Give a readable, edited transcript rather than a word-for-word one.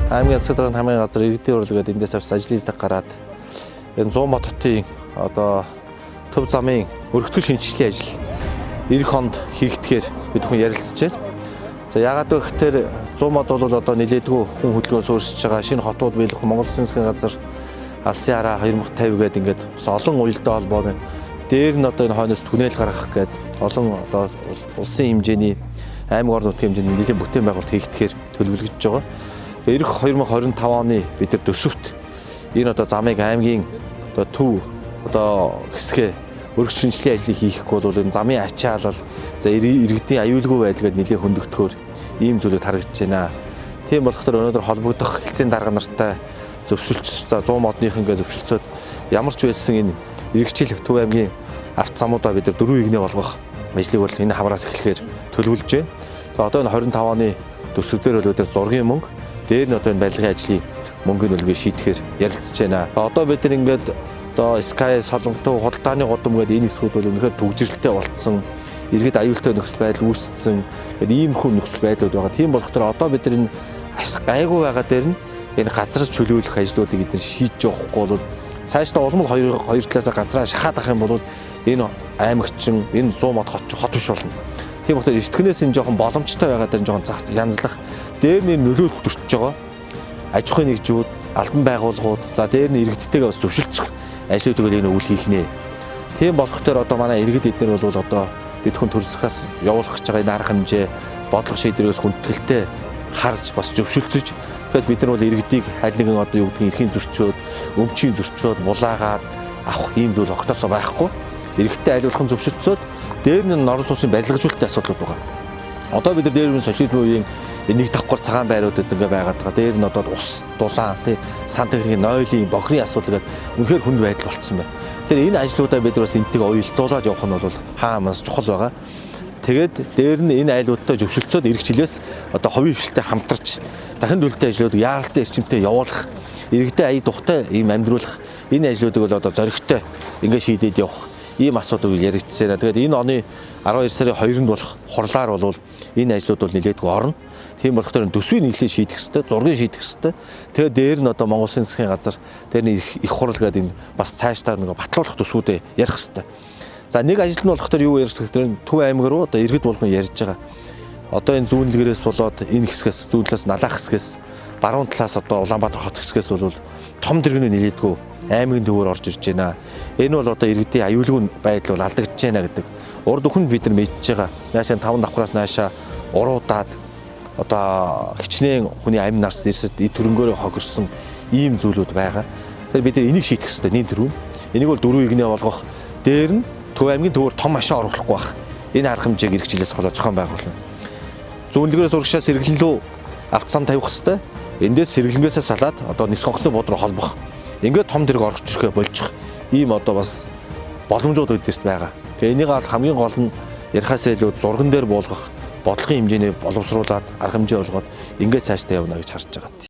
аймгийн засаг дарганы хамгийн газар иргэдийн урлагад эндээс авч ажлын цаг гараад энэ 100 мод хотын одоо төв замын өргөтгөл шинжилгээ ажил эх хонд хийгдэхээр бид хүн ярилцж байна. За яагаад вэ гэхээр 100 мод бол одоо нэлээдгүй хүн хөдөлгөөнөөс өөрчилж байгаа шинэ хотууд биелэх Монгол Улсын засгийн газар алсын хараа 2050 гэдэг ингээд олон уялдаа холбооны дээр нь одоо энэ хойноос түнэл гаргах гэдэг олон одоо улсын хэмжээний аймаг орон нутгийн хэмжээний нийтийн бүтээн байгуулалт хийгдэхээр төлөвлөж байгаа. Ирэх 2025 оны бид нар төсөвт энэ одоо замыг аймгийн одоо төв одоо хэсгээ өргөж шинжилгээ ажлыг хийхгүй бол энэ замын ачаалал за иргэдийн аюулгүй байдлыг нэлээд хөндөгдөхөөр ийм зүйлүүд харагдаж байна. Тийм болохоор өнөөдөр холбогдох хэлцээний дарга нартай зөвшөлтс за 100 модных ингээ зөвшөлтсөд ямар ч байсан энэ иргэжил төв аймгийн арт замуудаа бид нар 4 игнэ болгох ажлыг бол энэ хавраас эхлэхээр төлөвлөж байна. За одоо энэ 25 оны төсөв дээр бол өдөр зургийн мөнгө дээр нь одоо энэ барилгын ажлын мөнгөний үлгээ шийдэхээр ярилцж байна. Одоо бид нар ингээд одоо Sky Солонготой худалдааны годом гэдэг энэ хэсгүүд бол үнэхээр төгжрэлтэй болцсон, иргэд аюултай нөхцөл байдал үүссэн. Тэгээд иймэрхүү нөхцөл байдлууд байгаа. Тийм болохоор одоо бид нар энэ гайгүй байгаа дээр нь энэ газраас чөлөөлөх ажлуудыг эдгээр хийж явахгүй бол цаашдаа улам хоёр талаас газраа шахаад ах юм бол энэ аймагчин энэ 100 мод хот биш болно. Тийм болохоор эртгэнээс энэ жоохон боломжтой байгаа дээр жоохон янзлах дээр нь нөлөөлөлт төрж байгаа. Аж ахуйн нэгжүүд, албан байгууллагууд за дээр нь иргэдтэйгээ бас зөвшөлдсөх ажлуудыг энэ үйл хийх нэ. Тийм болох төр одоо манай иргэд эдгээр бол одоо бид хүн төрөлсгөөс явуулах гэж байгаа энэ арга хэмжээ бодлого шийдвэрээс хүндэтгэлтэй харж бас зөвшөлдсөж тэгэхээр бид нар бол иргэдийг аль нэгэн одоо юу гэдгийг эрхийн зөрчөөд, өмчийн зөрчөөд булаагаад авах ийм зүйл огтосоо байхгүй. Иргэдтэй айлуулхан зөвшөлдсөд дээр нь орон сууцны барилгажуулалтын асуудлууд байгаа. Одоо бид нар дээр нь социализм үеийн нэг давхар цагаан байруудад ингээ байгаад байгаа. Дээр нь одоо ус, дулаан, сан техникийн нойлын, бохрын асуудал гэдэг үнэхээр хүнд байдал болцсон байна. Тэр энэ ажлуудаа бид нар бас энтэйг уялдуулаад явах нь бол хаамаас чухал байгаа. Тэгээд дээр нь энэ айлуудтай зөвшөлдсөд иргэжлээс одоо хувийн хвшилтэд хамтарч дахин төлөлтийн ажлуудыг яаралтай эрчимтэй явуулах, иргэдэд ая тухтай ийм амьдруулах энэ ажлуудыг бол одоо зоригтой ингээ шийдээд явах ийм асуудал яригдчихэж байна. Тэгээд энэ оны 12 сарын 2-нд болох хурлаар бол энэ ажлууд бол нэлээдгүй орно. Тийм болохоор төсвийн нийлээ шийдэх ёстой, зургийг шийдэх ёстой. Тэгээд дээр нь одоо Монгол Улсын засгийн газар дээр нь их хурал гэдэг энэ бас цаашдаа нэг батлуулах төсвүүдээ ярих ёстой. За нэг ажил нь болохоор юу ярих гэхээр төв аймаг руу одоо иргэд болгон ярьж байгаа. Одоо энэ зүүнлэгээрээс болоод энэ хэсгээс зүүн талаас Налах хэсгээс баруун талаас одоо Улаанбаатар хот хэсгээс бол том дэргэний нэлээдгүй аймгийн төвөөр орж ирж байна. Энэ бол одоо иргэдийн аюулгүй байдал бол алдагдж байна гэдэг. Урд бүхэнд бид нар мэдж байгаа. Яашаа 5 давхраас наашаа уруудаад одоо хичнээн хүний амь нарс ирсэд төрөнгөөрөө хогорсон ийм зүйлүүд байгаа. Тэгэхээр бид нар энийг шийдэх хэрэгтэй нийт төрөв. Энийг бол 4 игнэ болгох дээр нь төв аймгийн төвөөр том машин оруулахгүй байх. Энэ арга хэмжээг иргэжлээс голоо зохион байгуулна. Зүүнлэгээс урагшаа сэргэлэн рүү автсан тавих хэрэгтэй. Эндээс сэргэлэнгээсээ салаад одоо нис хонгоцны бууд руу холбох. Ингээд том дэрэг орж ирэхэ болчих. Ийм одоо бас боломжууд өдөрт байгаа. Тэгээ энийг хамгийн гол нь ярихаас илүү зурган дээр буулгах бодлогын хэмжээний боловсруулад арга хэмжээ болгоод ингээд цаашдаа явна гэж харж байгаа.